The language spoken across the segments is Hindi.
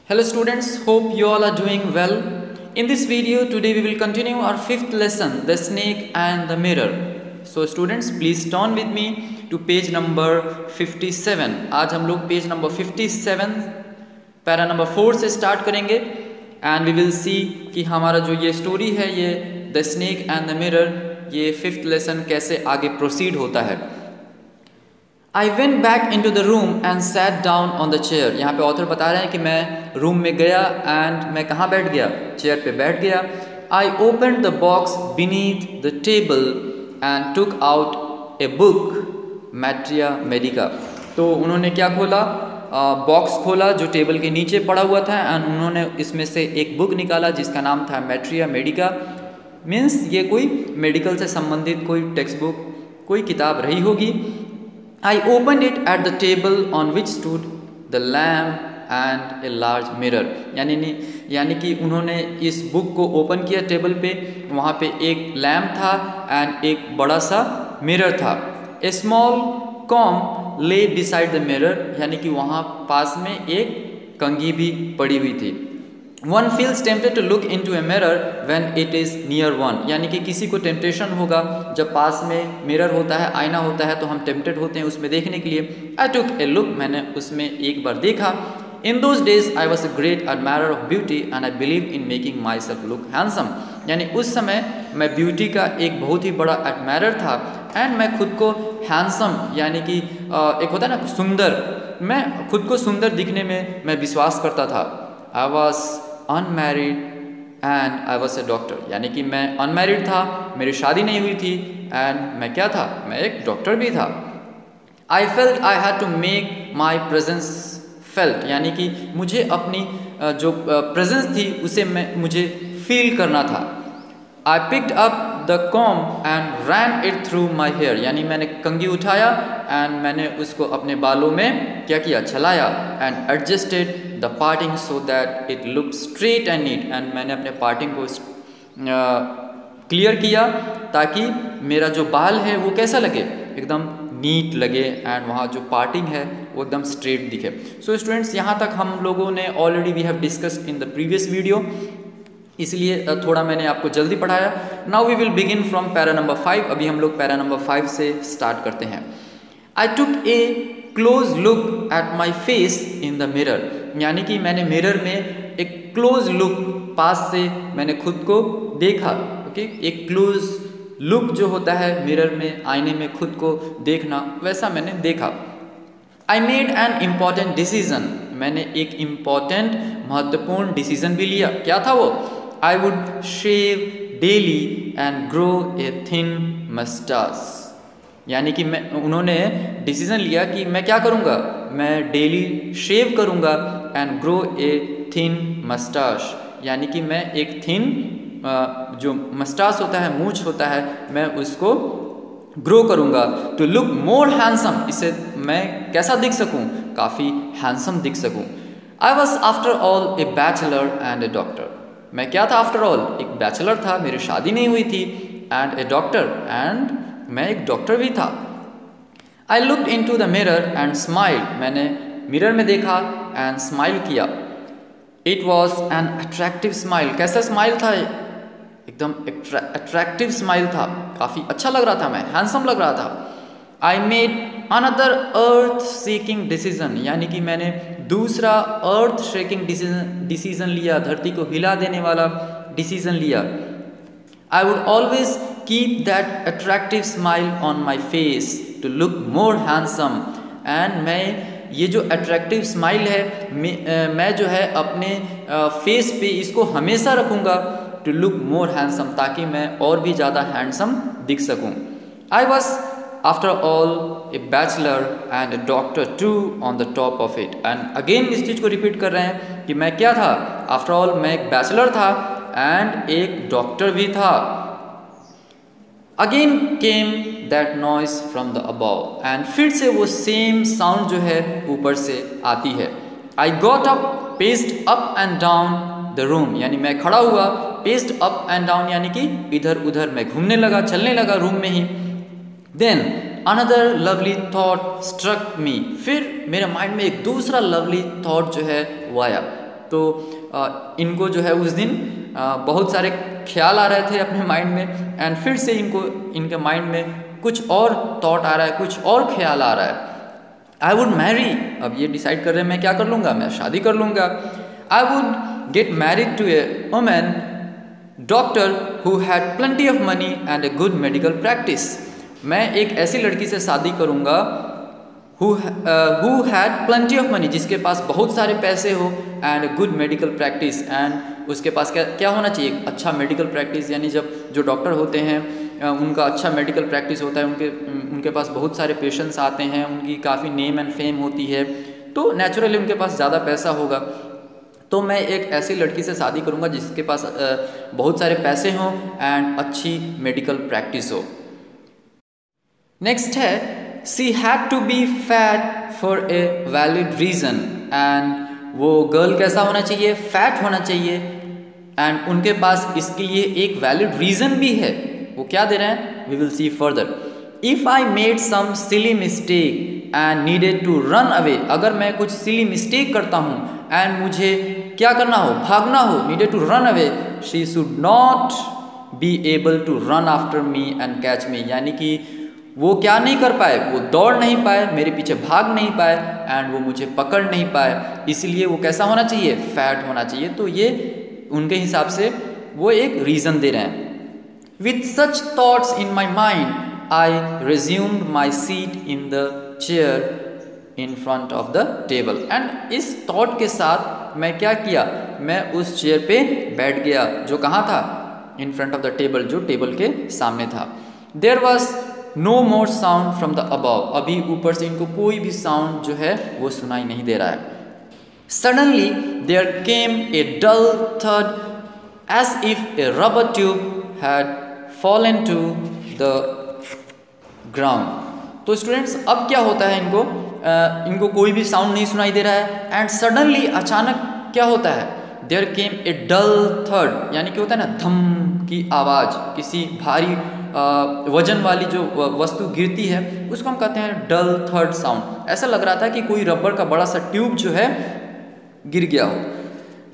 Hello students, hope you all are doing well. In this video today we will continue our fifth lesson, the snake and the mirror. So students please turn with me to page number 57. आज हम लोग पेज नंबर 57 पैरा नंबर 4 से स्टार्ट करेंगे एंड वी विल सी कि हमारा जो ये स्टोरी है ये the snake and the mirror ये फिफ्थ लेसन कैसे आगे प्रोसीड होता है. I went back into the room and sat down on the chair. यहाँ पे ऑथर बता रहे हैं कि मैं रूम में गया एंड मैं कहाँ बैठ गया, चेयर पे बैठ गया. I opened the box beneath the table and took out a book, Materia Medica. तो उन्होंने क्या खोला, बॉक्स खोला जो टेबल के नीचे पड़ा हुआ था एंड उन्होंने इसमें से एक बुक निकाला जिसका नाम था मैट्रिया मेडिका. मीन्स ये कोई मेडिकल से संबंधित कोई टेक्स्ट बुक, कोई किताब रही होगी. I opened it at the table on which stood the lamp and a large mirror. यानी कि उन्होंने इस बुक को ओपन किया टेबल पे, वहाँ पे एक लैम्प था एंड एक बड़ा सा मिरर था. A small comb lay beside the mirror, यानी कि वहाँ पास में एक कंघी भी पड़ी हुई थी. One feels tempted to look into a mirror when it is near one. यानी कि किसी को टेम्पटेशन होगा जब पास में मिरर होता है, आईना होता है, तो हम टेम्पटेड होते हैं उसमें देखने के लिए. I took a look, मैंने उसमें एक बार देखा. In those days I was a great admirer of beauty and I believed in making myself look handsome. यानी उस समय मैं ब्यूटी का एक बहुत ही बड़ा एडमायरर था एंड मैं खुद को हैंडसम यानी कि एक होता है ना सुंदर, मैं खुद को सुंदर दिखने में मैं विश्वास करता था. I was unmarried and I was a doctor. यानी कि मैं अनमैरिड था, मेरी शादी नहीं हुई थी एंड मैं क्या था, मैं एक डॉक्टर भी था. I felt I had to make my presence felt. यानी कि मुझे अपनी जो प्रेजेंस थी उसे मुझे फील करना था. I picked up the comb and ran it through my hair. यानी मैंने कंघी उठाया एंड मैंने उसको अपने बालों में क्या किया, चलाया and adjusted the parting so that it looked straight and neat. And मैंने अपने पार्टिंग को क्लियर किया ताकि मेरा जो बाल है वो कैसा लगे, एकदम नीट लगे एंड वहाँ जो पार्टिंग है वो एकदम स्ट्रेट दिखे. सो स्टूडेंट्स यहाँ तक हम लोगों ने already we have discussed in the previous video, इसलिए थोड़ा मैंने आपको जल्दी पढ़ाया. Now we will begin from para number 5. अभी हम लोग पैरा नंबर 5 से स्टार्ट करते हैं. I took a close look at my face in the mirror. यानी कि मैंने मिरर में एक क्लोज लुक, पास से मैंने खुद को देखा. ओके, एक क्लोज लुक जो होता है मिरर में, आईने में खुद को देखना, वैसा मैंने देखा. I made an important decision. मैंने एक इम्पॉर्टेंट महत्वपूर्ण डिसीजन भी लिया. क्या था वो? I would shave daily and grow a thin moustache. यानी कि उन्होंने डिसीजन लिया कि मैं क्या करूँगा, मैं डेली शेव करूँगा एंड ग्रो ए थिन मस्टाश. यानी कि मैं एक थिन जो मस्टास होता है, मूंछ होता है, मैं उसको ग्रो करूँगा. टू लुक मोर हैंडसम, इससे मैं कैसा दिख सकूँ, काफ़ी हैंडसम दिख सकूँ. I was after all a bachelor and a doctor. मैं क्या था आफ्टर ऑल, एक बैचलर था, मेरी शादी नहीं हुई थी, एंड ए डॉक्टर, एंड मैं एक डॉक्टर भी था. I looked into the mirror and smiled. मैंने मिरर में देखा एंड स्माइल किया. It was an attractive smile. कैसा स्माइल था, एकदम अट्रैक्टिव स्माइल था, काफ़ी अच्छा लग रहा था, मैं हैंडसम लग रहा था. I made another earth shaking decision. यानी कि मैंने दूसरा अर्थ शेकिंग डिसीजन लिया, धरती को हिला देने वाला डिसीजन लिया. I would always keep that attractive smile on my face to look more handsome. And मैं ये जो अट्रैक्टिव स्माइल है मैं जो है अपने फेस पे इसको हमेशा रखूँगा टू लुक मोर हैंडसम, ताकि मैं और भी ज़्यादा हैंडसम दिख सकूँ. I was after all a bachelor and a doctor too on the top of it. And again इस चीज़ को रिपीट कर रहे हैं कि मैं क्या था, आफ्टर ऑल मैं एक बैचलर था एंड एक डॉक्टर भी था. Again came that noise from the above. And फिर से वो सेम साउंड जो है ऊपर से आती है. I got up, paced up and down the room. यानी मैं खड़ा हुआ, पेस्ड अप एंड डाउन यानी कि इधर उधर मैं घूमने लगा, चलने लगा रूम में ही. Then another lovely thought struck me. फिर मेरे माइंड में एक दूसरा लवली थॉट जो है वो आया. तो इनको जो है उस दिन बहुत सारे ख्याल आ रहे थे अपने माइंड में, एंड फिर से इनके माइंड में कुछ और थॉट आ रहा है, कुछ और ख्याल आ रहा है। आई वुड मैरी, अब ये डिसाइड कर रहे हैं मैं क्या कर लूँगा, मैं शादी कर लूँगा। I would get married to a woman doctor who had plenty of money and a good medical practice. मैं एक ऐसी लड़की से शादी करूँगा who had plenty of money, जिसके पास बहुत सारे पैसे हो, and good medical practice, and उसके पास क्या होना चाहिए, अच्छा मेडिकल प्रैक्टिस, यानी जब जो डॉक्टर होते हैं उनका अच्छा मेडिकल प्रैक्टिस होता है, उनके पास बहुत सारे पेशेंट्स आते हैं, उनकी काफ़ी नेम एंड फेम होती है, तो नेचुरली उनके पास ज़्यादा पैसा होगा। तो मैं एक ऐसी लड़की से शादी करूँगा जिसके पास बहुत सारे पैसे हों एंड अच्छी मेडिकल प्रैक्टिस हो। नेक्स्ट है she had to be fat for a valid reason, and वो गर्ल कैसा होना चाहिए, फैट होना चाहिए, एंड उनके पास इसके लिए एक वैलिड रीज़न भी है। वो क्या दे रहे हैं, we will see further. If I made some silly mistake and needed to run away, अगर मैं कुछ सिली मिस्टेक करता हूँ एंड मुझे क्या करना हो, भागना हो, needed to run away, she should not be able to run after me and catch me, यानी कि वो क्या नहीं कर पाए, वो दौड़ नहीं पाए, मेरे पीछे भाग नहीं पाए, एंड वो मुझे पकड़ नहीं पाए, इसलिए वो कैसा होना चाहिए, फैट होना चाहिए। तो ये उनके हिसाब से वो एक रीज़न दे रहे हैं। With such thoughts in my mind, I resumed my seat in the chair in front of the table. And इस thought के साथ मैं क्या किया, मैं उस चेयर पे बैठ गया जो कहाँ था, in front of the table, जो टेबल के सामने था। There was no more sound from the above. अभी ऊपर से इनको कोई भी साउंड जो है वो सुनाई नहीं दे रहा है। Suddenly there came a dull thud as if a rubber tube had fallen to the ground. तो स्टूडेंट्स अब क्या होता है, इनको कोई भी साउंड नहीं सुनाई दे रहा है, एंड सडनली अचानक क्या होता है, there came A dull third, यानी कि होता है ना धम की आवाज़, किसी भारी वजन वाली जो वस्तु गिरती है उसको हम कहते हैं डल थर्ड साउंड। ऐसा लग रहा था कि कोई रबर का बड़ा सा ट्यूब जो है गिर गया हो।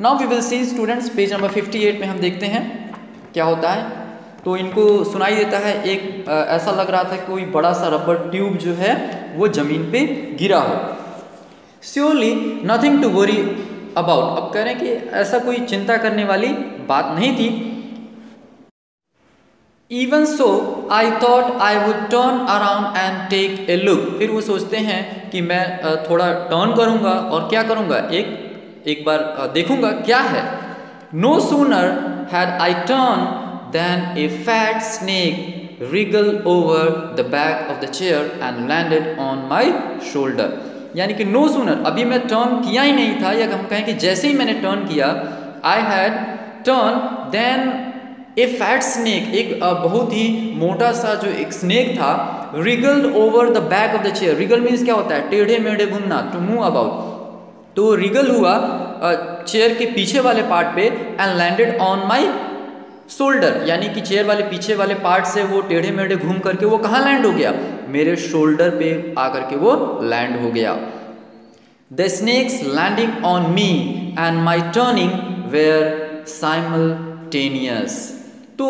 Now we will see students, page number 58 में हम देखते हैं क्या होता है। तो इनको सुनाई देता है एक ऐसा लग रहा था कोई बड़ा सा रबर ट्यूब जो है वो ज़मीन पे गिरा हो। Surely nothing to worry about, अब कह रहे हैं कि ऐसा कोई चिंता करने वाली बात नहीं थी। Even so I thought I would turn around and take a look, फिर वो सोचते हैं कि मैं थोड़ा टर्न करूँगा और क्या करूँगा, एक बार देखूँगा क्या है। No sooner had I turn then a fat snake wriggled over the back of the chair and landed on my shoulder, यानी कि no sooner, अभी मैं टर्न किया ही नहीं था, या हम कहें कि जैसे ही मैंने टर्न किया, I had turned, then a fat snake, एक बहुत ही मोटा सा जो एक स्नेक था, wriggled over the back of the chair, wriggle means क्या होता है, टेढ़े मेढ़े घूमना, to move about, तो wriggle हुआ चेयर के पीछे वाले पार्ट पे and landed on my shoulder, यानी कि चेयर वाले पीछे वाले पार्ट से वो टेढ़े मेढ़े घूम करके वो कहाँ लैंड हो गया, मेरे शोल्डर पे आकर के वो लैंड हो गया। The snakes landing on me and my turning were simultaneous, तो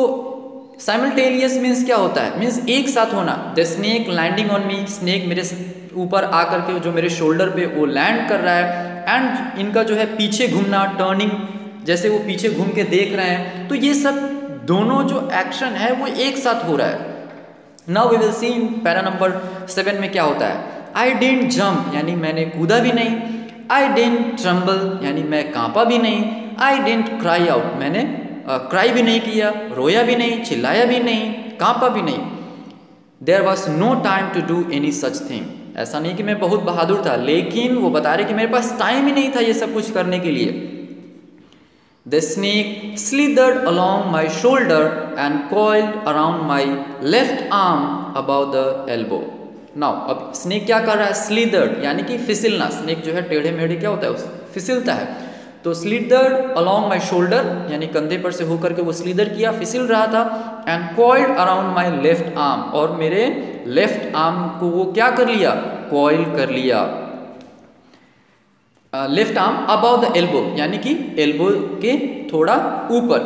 साइमल्टेनियस मीन्स क्या होता है, मीन्स एक साथ होना। The snake landing on me, snake मेरे ऊपर आकर के जो मेरे शोल्डर पे वो लैंड कर रहा है, एंड इनका जो है पीछे घूमना, टर्निंग, जैसे वो पीछे घूम के देख रहे हैं, तो ये सब दोनों जो एक्शन है वो एक साथ हो रहा है। Now we will see in para number 7 में क्या होता है। आई डिडंट जंप, यानी मैंने कूदा भी नहीं। आई डिडंट ट्रम्बल, यानी मैं कांपा भी नहीं। आई डिडंट क्राई आउट, मैंने क्राई भी नहीं किया, रोया भी नहीं, चिल्लाया भी नहीं, कांपा भी नहीं। There was no time to do any such thing, ऐसा नहीं कि मैं बहुत बहादुर था, लेकिन वो बता रहे कि मेरे पास टाइम ही नहीं था ये सब कुछ करने के लिए। The snake slithered along my shoulder and coiled around my left arm above the elbow. Now, अब snake क्या कर रहा है, slithered यानी कि फिसलना, snake जो है टेढ़े मेढ़े क्या होता है, फिसलता है, तो slithered along my shoulder यानी कंधे पर से होकर के वो slither किया, फिसल रहा था, and coiled around my left arm, और मेरे left arm को वो क्या कर लिया, coil कर लिया। Left arm above the elbow, यानी कि एल्बो के थोड़ा ऊपर।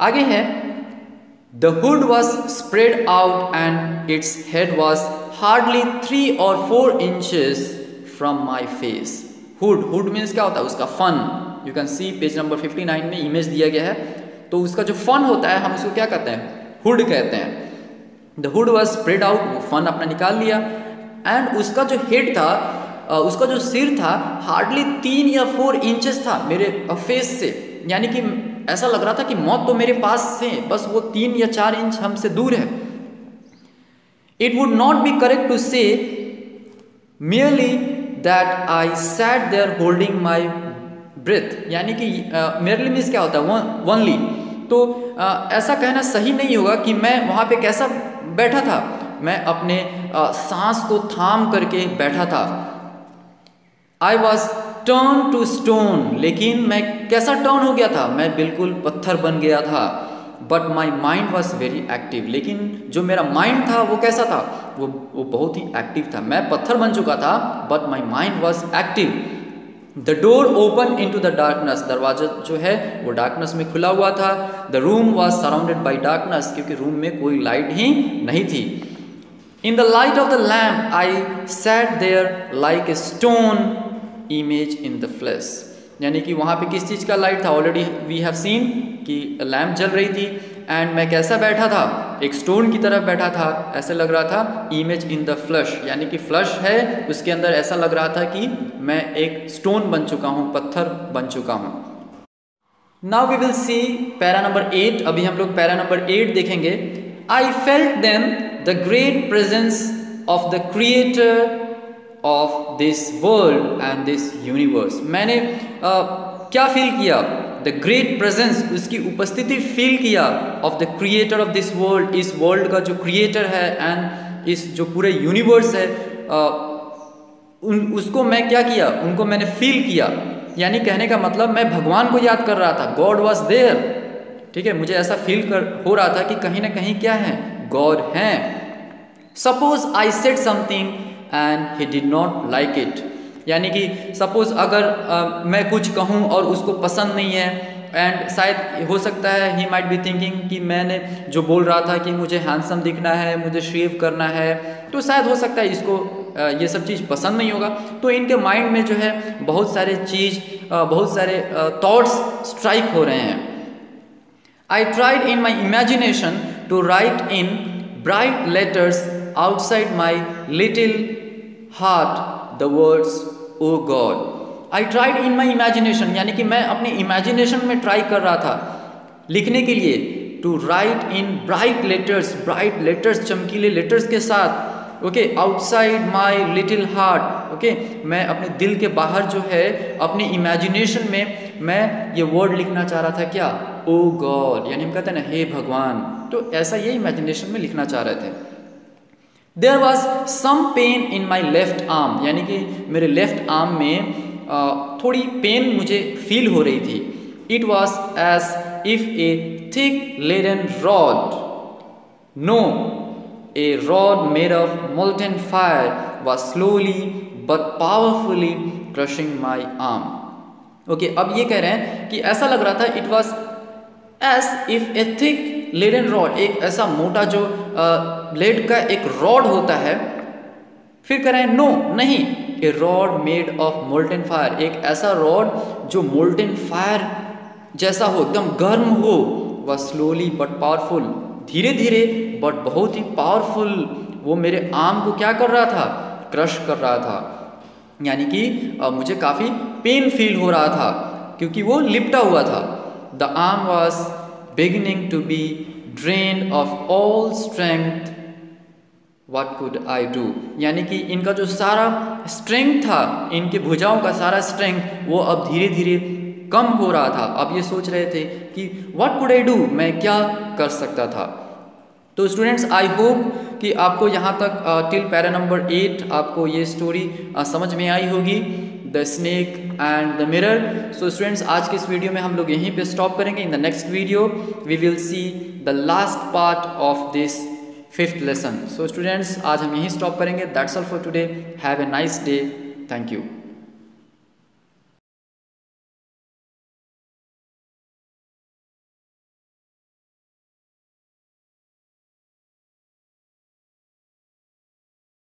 आगे है the hood was spread out and its head was hardly 3 or 4 inches from my face. Hood means क्या होता है, उसका फन। You can see page number 59 में इमेज दिया गया है। तो उसका जो फन होता है हम उसको क्या कहते हैं, हुड कहते हैं। The hood was spread out, वो फन अपना निकाल लिया। एंड उसका जो हेड था, उसका जो सिर था, हार्डली 3 या 4 इंचेस था मेरे फेस से, यानी कि ऐसा लग रहा था कि मौत तो मेरे पास से बस वो 3 या 4 इंच हमसे दूर है। It would not be correct to say merely that I sat there holding my breath, यानी कि merely मीन्स क्या होता है, ओनली। तो ऐसा कहना सही नहीं होगा कि मैं वहाँ पे कैसा बैठा था, मैं अपने सांस को थाम करके बैठा था। I was turned to stone, लेकिन मैं कैसा टर्न हो गया था, मैं बिल्कुल पत्थर बन गया था। But my mind was very active, लेकिन जो मेरा माइंड था वो कैसा था, वो बहुत ही एक्टिव था। मैं पत्थर बन चुका था but my mind was active. The door open into the darkness, दरवाजा जो है वो डार्कनेस में खुला हुआ था। The room was surrounded by darkness, क्योंकि रूम में कोई लाइट ही नहीं थी। In the light of the lamp I sat there like a stone image in the flash, यानी कि वहाँ पे किस चीज़ का लाइट था, ऑलरेडी वी हैव सीन कि लैम्प जल रही थी। एंड मैं कैसा बैठा था, एक स्टोन की तरफ बैठा था, ऐसे लग रहा था। इमेज इन द फ्लश, यानी कि फ्लश है उसके अंदर, ऐसा लग रहा था कि मैं एक स्टोन बन चुका हूँ, पत्थर बन चुका हूँ। Now we will see para number 8। अभी हम लोग पैरा नंबर 8 देखेंगे। I felt then the great presence of the creator of this world and this universe. मैंने क्या फील किया, द ग्रेट प्रेजेंस, उसकी उपस्थिति फील किया, of the creator of this world, इस वर्ल्ड का जो क्रिएटर है, एंड इस जो पूरे यूनिवर्स है, उसको मैं क्या किया, उनको मैंने फील किया। यानी कहने का मतलब मैं भगवान को याद कर रहा था, गॉड वॉज देयर। ठीक है, मुझे ऐसा फील हो रहा था कि कहीं ना कहीं क्या है, गॉड हैं। Suppose I said something and he did not like it, यानी कि सपोज अगर मैं कुछ कहूँ और उसको पसंद नहीं है, एंड शायद हो सकता है ही माइट बी थिंकिंग कि मैंने जो बोल रहा था कि मुझे हैंडसम दिखना है, मुझे शेव करना है, तो शायद हो सकता है इसको ये सब चीज़ पसंद नहीं होगा। तो इनके माइंड में जो है बहुत सारे बहुत सारे थॉट्स स्ट्राइक हो रहे हैं। I tried in my imagination to write in bright letters outside my little heart the words O God. I tried in my imagination, यानी कि मैं अपनी इमेजिनेशन में ट्राई कर रहा था लिखने के लिए, to write in bright letters, चमकीले लेटर्स के साथ, okay, outside my little heart, okay, मैं अपने दिल के बाहर जो है अपनी इमेजिनेशन में मैं ये वर्ड लिखना चाह रहा था, क्या, ओ गॉड, यानी हम कहते हैं ना, हे भगवान। तो ऐसा ये इमेजिनेशन में लिखना चाह रहे थे। There was some pain in my left arm, यानी कि मेरे लेफ्ट आर्म में थोड़ी पेन मुझे फील हो रही थी। It was as if a thick laden rod, no, a rod made of molten fire was slowly but powerfully crushing my arm. Okay, अब ये कह रहे हैं कि ऐसा लग रहा था, it was as if a thick leaden rod, एक ऐसा मोटा जो लेड का एक रॉड होता है। फिर कह रहे हैं नो, नहीं, a rod made of molten fire, एक ऐसा रॉड जो मोल्टेन फायर जैसा हो, एकदम गर्म हो, वह स्लोली बट पावरफुल, धीरे धीरे बट बहुत ही पावरफुल, वो मेरे आर्म को क्या कर रहा था, क्रश कर रहा था। यानी कि मुझे काफ़ी पेन फील हो रहा था क्योंकि वो लिपटा हुआ था। The arm was beginning to be drained off all strength, what could I do, यानी कि इनका जो सारा स्ट्रेंथ था, इनके भुजाओं का सारा स्ट्रेंथ, वो अब धीरे धीरे कम हो रहा था। अब ये सोच रहे थे कि व्हाट कुड आई डू, मैं क्या कर सकता था। तो स्टूडेंट्स, आई होप कि आपको यहाँ तक टिल पैरा नंबर 8 आपको ये स्टोरी समझ में आई होगी, the snake and the mirror. So students, आज के इस वीडियो में हम लोग यहीं पे स्टॉप करेंगे। In the next video we will see the last part of this 5th lesson. So students, आज हम यहीं स्टॉप करेंगे। That's all for today. Have a nice day. Thank you.